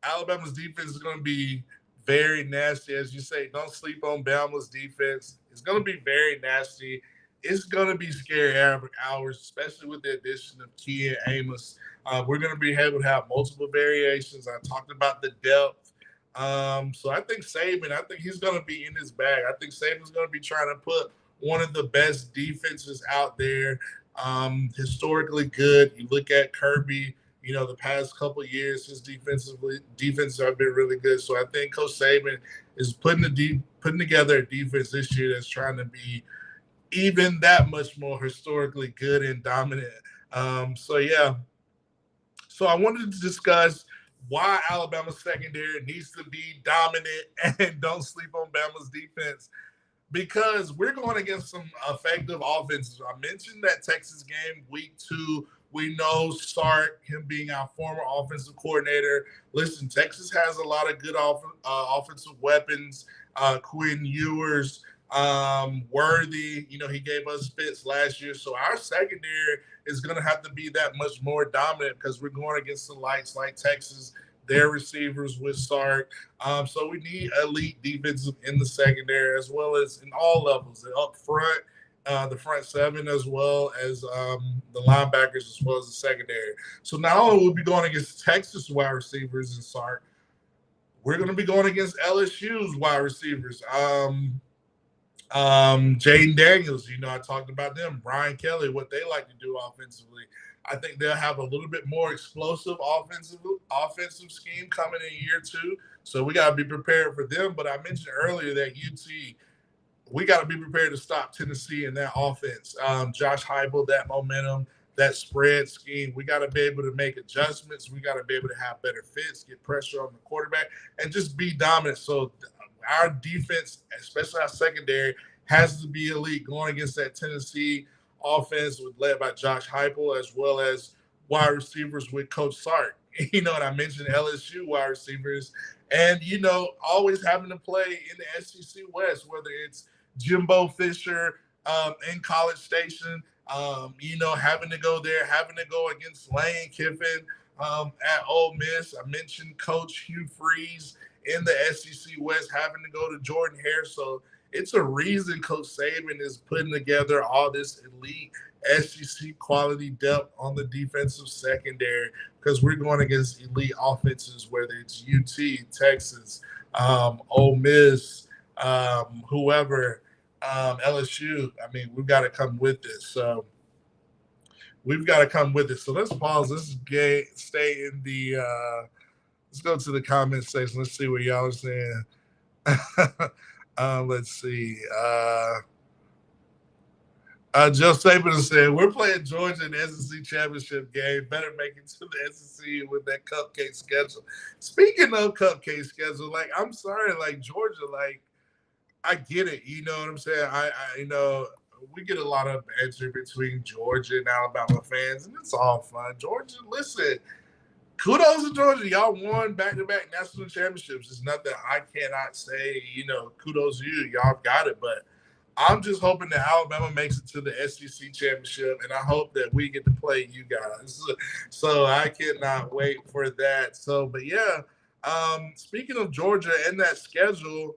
Alabama's defense is going to be very nasty. As you say, don't sleep on Bama's defense. It's going to be very nasty. It's going to be scary hours, especially with the addition of Kia Amos. We're going to be able to have multiple variations. I talked about the depth. So I think Saban, he's going to be in his bag. I think Saban's going to be trying to put one of the best defenses out there, historically good. You look at Kirby, the past couple of years, his defenses have been really good. So I think Coach Saban is putting together a defense this year that's trying to be even that much more historically good and dominant. So I wanted to discuss why Alabama's secondary needs to be dominant and don't sleep on Bama's defense, because we're going against some effective offenses. I mentioned that Texas game week 2. We know Sark, him being our former offensive coordinator. Listen, Texas has a lot of good offensive weapons. Quinn Ewers, Worthy, he gave us fits last year. So our secondary is going to have to be that much more dominant because we're going against the lights like Texas, their receivers with Sark. So we need elite defensive in the secondary as well as in all levels, up front, the front seven, as well as the linebackers, as well as the secondary. So not only will we be going against Texas wide receivers and Sark, we're going to be going against LSU's wide receivers. Jaden Daniels, I talked about them. Brian Kelly, what they like to do offensively. I think they'll have a little bit more explosive offensive scheme coming in year two. So we got to be prepared for them. But I mentioned earlier that UT, we got to be prepared to stop Tennessee in that offense. Josh Heupel, that momentum, that spread scheme, we got to be able to make adjustments. We got to be able to have better fits, get pressure on the quarterback, and just be dominant. So our defense, especially our secondary, has to be elite going against that Tennessee offense led by Josh Heupel, as well as wide receivers with Coach Sark. And I mentioned LSU wide receivers, and always having to play in the SEC West, whether it's Jimbo Fisher in College Station, having to go there, having to go against Lane Kiffin at Ole Miss. I mentioned Coach Hugh Freeze in the SEC West, having to go to Jordan Hare. So it's a reason Coach Saban is putting together all this elite SEC quality depth on the defensive secondary, because we're going against elite offenses, whether it's UT, Texas, Ole Miss, whoever, LSU. I mean, we've got to come with this. So let's pause. Let's stay in the let's go to the comment section. Let's see what y'all are saying. Let's see. Joe Saban said, we're playing Georgia in the SEC championship game. Better make it to the SEC with that cupcake schedule. Speaking of cupcake schedule, I'm sorry, Georgia, I get it. You know what I'm saying? I we get a lot of banter between Georgia and Alabama fans, and it's all fun. Georgia, listen, kudos to Georgia. Y'all won back-to-back national championships. It's nothing I cannot say, kudos to you. Y'all got it. But I'm just hoping that Alabama makes it to the SEC championship, and I hope that we get to play you guys. So I cannot wait for that. So, but yeah, speaking of Georgia and that schedule,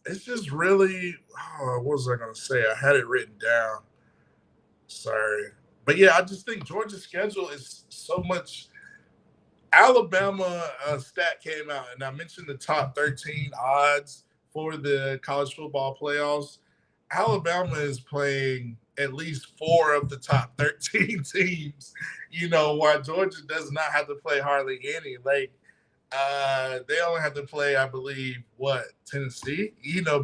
it's just really, what was I going to say? I had it written down. Sorry. But yeah, I just think Georgia's schedule is so much. Alabama stat came out, and I mentioned the top 13 odds for the college football playoffs. Alabama is playing at least 4 of the top 13 teams, while Georgia does not have to play hardly any. They only have to play, I believe, Tennessee,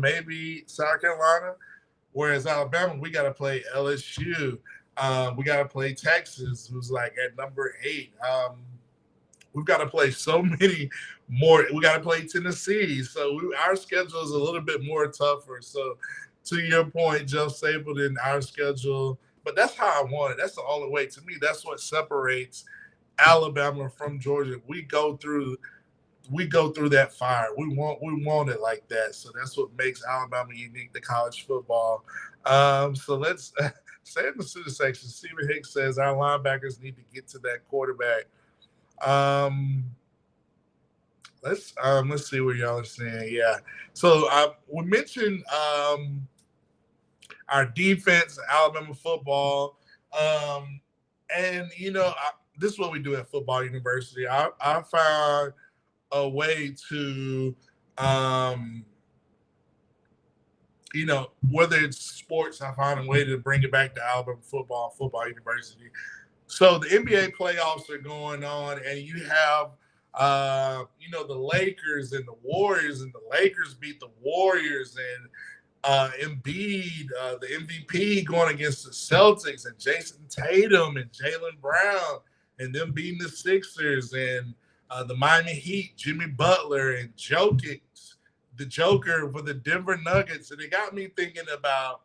maybe South Carolina. Whereas Alabama, we got to play LSU. We got to play Texas, who's at number 8. We've got to play so many more. We got to play Tennessee. So our schedule is a little bit more tougher. So to your point, Joe Stapleton, our schedule, but that's how I want it. That's the only way. To me, that's what separates Alabama from Georgia. We go through that fire. We want it like that. So that's what makes Alabama unique to college football. So let's say in the student section, Stephen Hicks says our linebackers need to get to that quarterback. Let's see what y'all are saying. Yeah. So we mentioned our defense, Alabama football, and this is what we do at Football University. I found a way to, whether it's sports, I found a way to bring it back to Alabama Football University. So the NBA playoffs are going on, and you have, the Lakers and the Warriors, and the Lakers beat the Warriors, and Embiid, the MVP, going against the Celtics, and Jason Tatum and Jalen Brown, and them beating the Sixers, and the Miami Heat, Jimmy Butler, and Jokic, the Joker for the Denver Nuggets. And it got me thinking about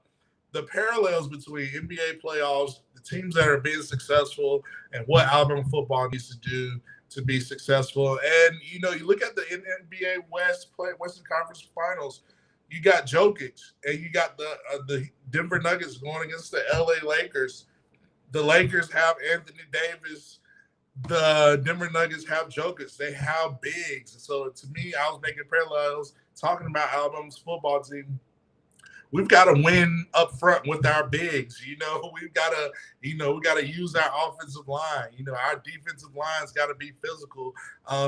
the parallels between NBA playoffs, the teams that are being successful, and what Alabama football needs to do to be successful. And, you look at the NBA Western Conference Finals, you got Jokic, and you got the Denver Nuggets going against the LA Lakers. The Lakers have Anthony Davis. The Denver Nuggets have Jokic. They have bigs. So to me, I was making parallels talking about Alabama's football team. We've got to win up front with our bigs. We've got to use our offensive line. Our defensive line's got to be physical.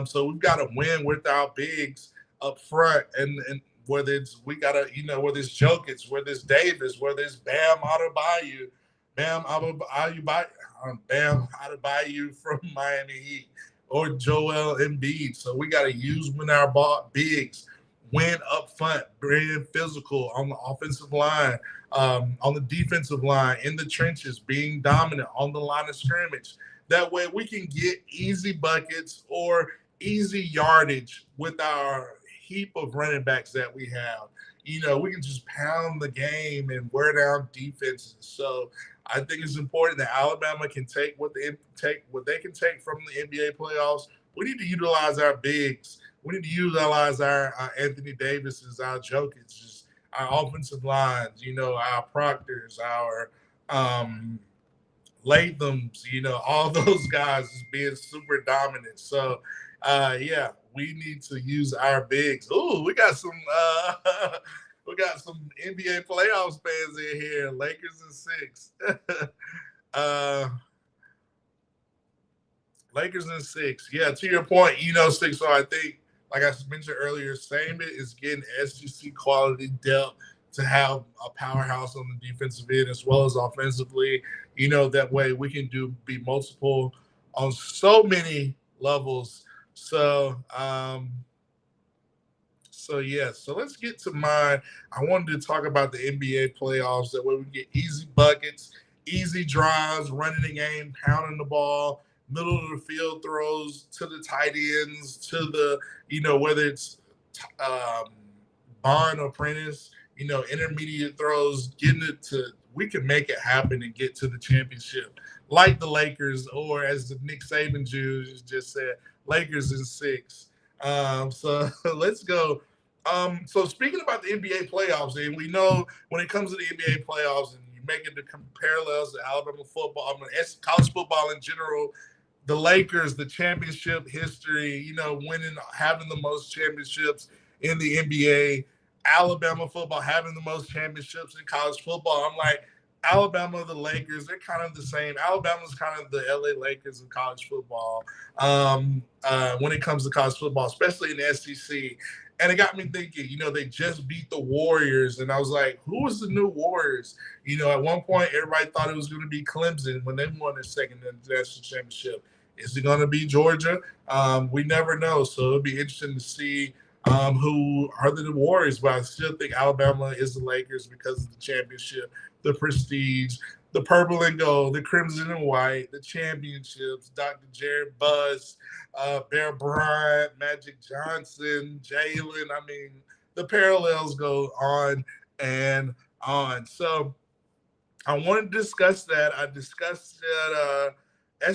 So we've got to win with our bigs up front. And whether it's whether it's Jokic, whether it's Davis, whether it's Bam Adebayo from Miami Heat, or Joel Embiid. So we got to use when our bigs win up front, being physical on the offensive line, on the defensive line, in the trenches, being dominant on the line of scrimmage. That way we can get easy buckets or easy yardage with our heap of running backs that we have. We can just pound the game and wear down defenses. So I think it's important that Alabama can take what they can take from the NBA playoffs. We need to utilize our bigs. We need to utilize our Anthony Davises, our Jokic's, our offensive lines, our Proctors, our Lathams, all those guys is being super dominant. So, we need to use our bigs. Ooh, we got some NBA playoffs fans in here. Lakers in 6. Lakers in 6. Yeah, to your point, 6. So I think, like I mentioned earlier, Saban is getting SEC quality depth to have a powerhouse on the defensive end as well as offensively. That way we can be multiple on so many levels. So, so let's get to mine. I wanted to talk about the NBA playoffs. That way we get easy buckets, easy drives, running the game, pounding the ball, middle of the field throws to the tight ends, to the, whether it's Bond or Prentice, intermediate throws, we can make it happen and get to the championship like the Lakers, or as the Nick Saban Jews just said, Lakers in 6. So let's go. So speaking about the NBA playoffs, and we know when it comes to the NBA playoffs and you make it the parallels to Alabama football, college football in general, the Lakers, the championship history, having the most championships in the NBA, Alabama football having the most championships in college football. I'm like, Alabama, the Lakers, they're kind of the same. Alabama's kind of the LA Lakers of college football when it comes to college football, especially in the SEC. And it got me thinking, they just beat the Warriors. And I was like, who was the new Warriors? At one point, everybody thought it was going to be Clemson when they won their second national championship. Is it going to be Georgia? We never know. So it'll be interesting to see who are the Warriors. But I still think Alabama is the Lakers because of the championship, the prestige, the purple and gold, the crimson and white, the championships, Dr. Jared Buss, Bear Bryant, Magic Johnson, Jalen. I mean, the parallels go on and on. So I wanted to discuss that. I discussed that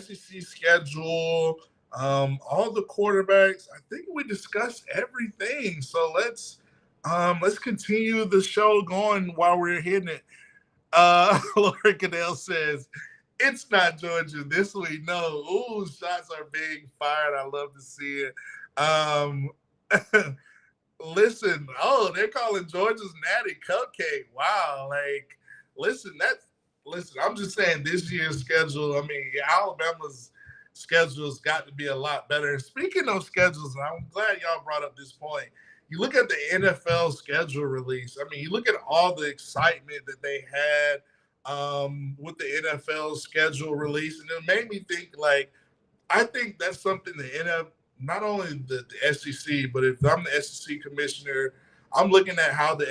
SEC schedule, all the quarterbacks. I think we discussed everything. So let's continue the show going while we're hitting it. Laura Cadell says, it's not Georgia this week. No. Ooh, shots are being fired. I love to see it. Listen, they're calling Georgia's Natty Cupcake. Wow. Listen, I'm just saying this year's schedule, Alabama's schedule's got to be a lot better. And speaking of schedules, and I'm glad y'all brought up this point, you look at the NFL schedule release. You look at all the excitement that they had with the NFL schedule release, and it made me think, I think that's something not only the SEC, but if I'm the SEC commissioner, I'm looking at how the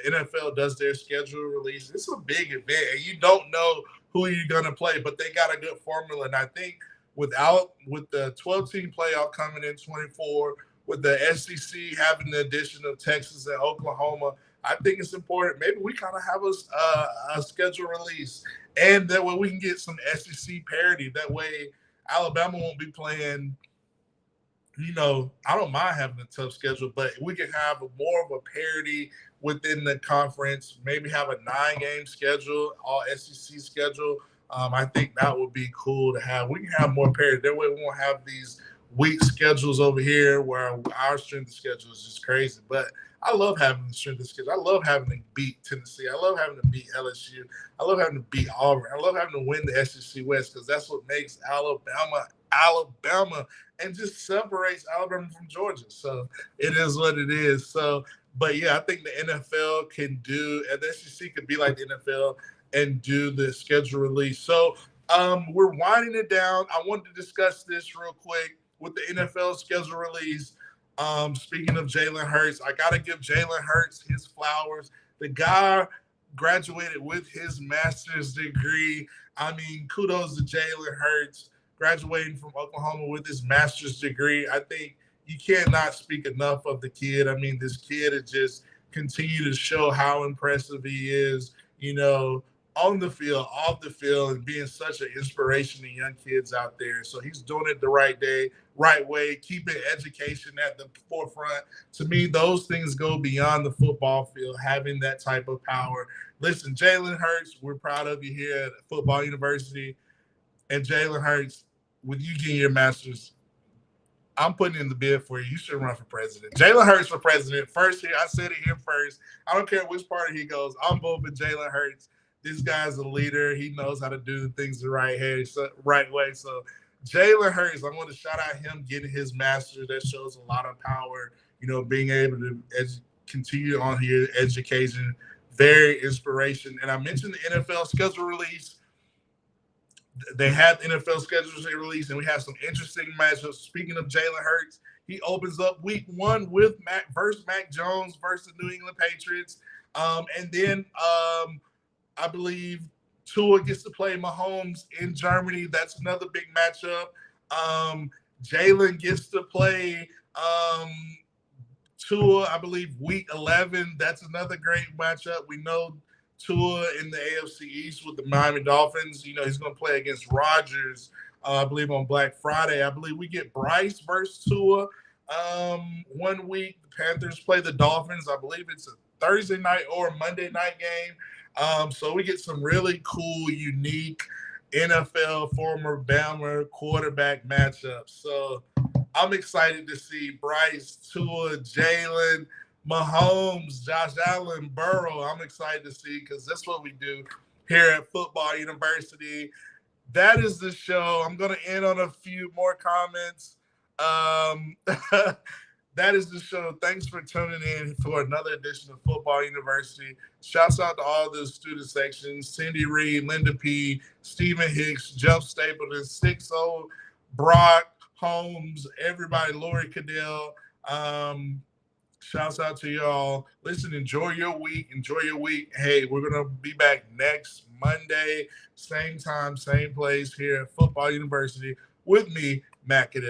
NFL does their schedule release. It's a big event, and you don't know who you're going to play, but they got a good formula. And I think with the 12-team playoff coming in 24, with the SEC having the addition of Texas and Oklahoma, I think it's important. Maybe we kind of have a schedule release, and that way we can get some SEC parity. That way Alabama won't be playing, I don't mind having a tough schedule, but we can have more of a parity within the conference, maybe have a 9-game schedule, all SEC schedule. I think that would be cool to have. We can have more parity. That way we won't have these weak schedules over here where our strength of schedule is just crazy. But I love having the strength of schedule. I love having to beat Tennessee. I love having to beat LSU. I love having to beat Auburn. I love having to win the SEC West because that's what makes Alabama and just separates Alabama from Georgia. So it is what it is. So But yeah, I think the NFL can do, and the SEC could be like the NFL and do the schedule release. So we're winding it down. I wanted to discuss this real quick with the NFL schedule release. Speaking of Jalen Hurts, I got to give Jalen Hurts his flowers. The guy graduated with his master's degree. I mean, kudos to Jalen Hurts graduating from Oklahoma with his master's degree. I think you cannot speak enough of the kid. I mean, this kid has just continued to show how impressive he is, on the field, off the field, and being such an inspiration to young kids out there. So he's doing it the right way, keeping education at the forefront. To me, those things go beyond the football field, having that type of power. Listen, Jalen Hurts, we're proud of you here at Football University. And Jalen Hurts, with you getting your master's, I'm putting in the bid for you. You should run for president. Jalen Hurts for president. First here, I said it here first. I don't care which party he goes. I'm voting Jalen Hurts. This guy's a leader. He knows how to do things the right way. So Jalen Hurts, I want to shout out him getting his master's. That shows a lot of power, being able to continue on here, education, very inspiration. And I mentioned the NFL schedule release. They have NFL schedules released, and we have some interesting matchups. Speaking of Jalen Hurts, he opens up week 1 with Mac Jones versus the New England Patriots. And then I believe Tua gets to play Mahomes in Germany. That's another big matchup. Jalen gets to play Tua, I believe, week 11. That's another great matchup. We know Tua in the AFC East with the Miami Dolphins. He's going to play against Rodgers, I believe, on Black Friday. I believe we get Bryce versus Tua 1 week. The Panthers play the Dolphins. I believe it's a Thursday night or Monday night game. So we get some really cool, unique NFL former Bama quarterback matchups. So I'm excited to see Bryce, Tua, Jalen, Mahomes, Josh Allen, Burrow. I'm excited to see because that's what we do here at Football University. That is the show. I'm going to end on a few more comments. That is the show. Thanks for tuning in for another edition of Football University. Shouts out to all the student sections: Cindy Reed, Linda P., Stephen Hicks, Jeff Stapleton, 6-0, Brock, Holmes, everybody, Lori Cadell. Shouts out to y'all. Listen, enjoy your week. Hey, we're going to be back next Monday, same time, same place here at Football University with me, Matt Cadell.